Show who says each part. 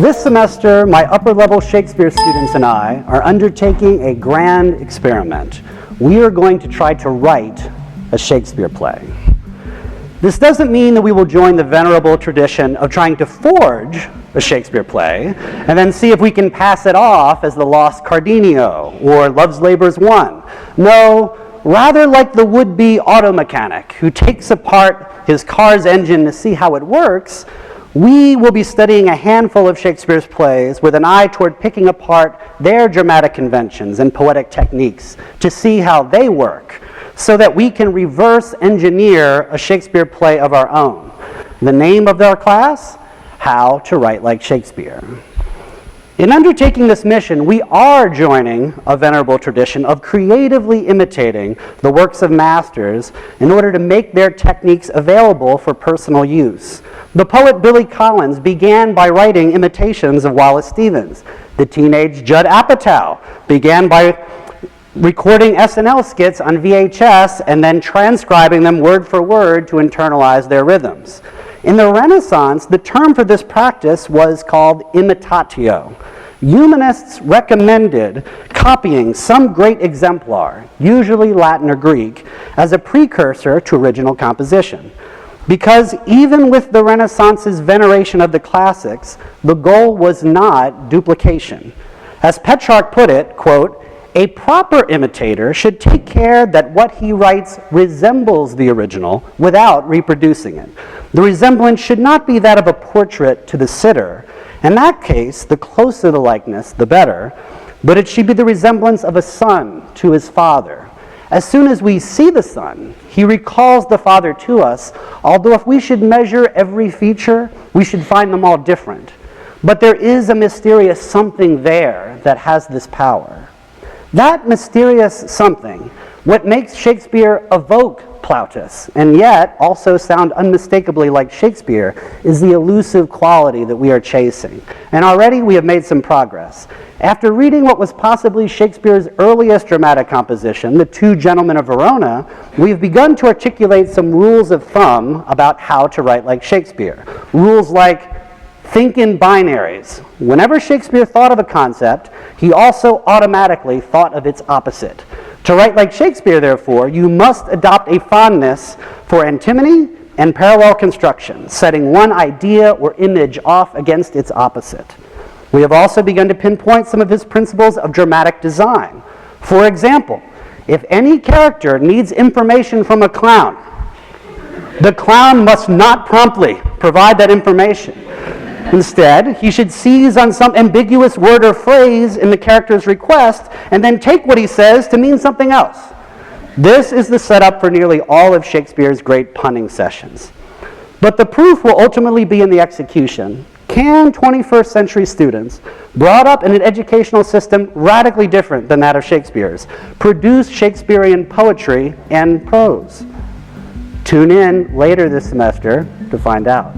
Speaker 1: This semester, my upper-level Shakespeare students and I are undertaking a grand experiment. We are going to try to write a Shakespeare play. This doesn't mean that we will join the venerable tradition of trying to forge a Shakespeare play and then see if we can pass it off as the Lost Cardenio or Love's Labour's Won. No, rather like the would-be auto mechanic who takes apart his car's engine to see how it works, we will be studying a handful of Shakespeare's plays with an eye toward picking apart their dramatic conventions and poetic techniques to see how they work, so that we can reverse engineer a Shakespeare play of our own. The name of our class? How to Write Like Shakespeare. In undertaking this mission, we are joining a venerable tradition of creatively imitating the works of masters in order to make their techniques available for personal use. The poet Billy Collins began by writing imitations of Wallace Stevens. The teenage Judd Apatow began by recording SNL skits on VHS and then transcribing them word for word to internalize their rhythms. In the Renaissance, the term for this practice was called imitatio. Humanists recommended copying some great exemplar, usually Latin or Greek, as a precursor to original composition. Because even with the Renaissance's veneration of the classics, the goal was not duplication. As Petrarch put it, quote, "A proper imitator should take care that what he writes resembles the original without reproducing it. The resemblance should not be that of a portrait to the sitter. In that case, the closer the likeness, the better, but it should be the resemblance of a son to his father. As soon as we see the son, he recalls the father to us, although if we should measure every feature, we should find them all different. But there is a mysterious something there that has this power." That mysterious something, what makes Shakespeare evoke Plautus, and yet also sound unmistakably like Shakespeare, is the elusive quality that we are chasing. And already we have made some progress. After reading what was possibly Shakespeare's earliest dramatic composition, The Two Gentlemen of Verona, we've begun to articulate some rules of thumb about how to write like Shakespeare. Rules like, think in binaries. Whenever Shakespeare thought of a concept, he also automatically thought of its opposite. To write like Shakespeare, therefore, you must adopt a fondness for antinomy and parallel construction, setting one idea or image off against its opposite. We have also begun to pinpoint some of his principles of dramatic design. For example, if any character needs information from a clown, the clown must not promptly provide that information. Instead, he should seize on some ambiguous word or phrase in the character's request and then take what he says to mean something else. This is the setup for nearly all of Shakespeare's great punning sessions. But the proof will ultimately be in the execution. Can 21st century students, brought up in an educational system radically different than that of Shakespeare's, produce Shakespearean poetry and prose? Tune in later this semester to find out.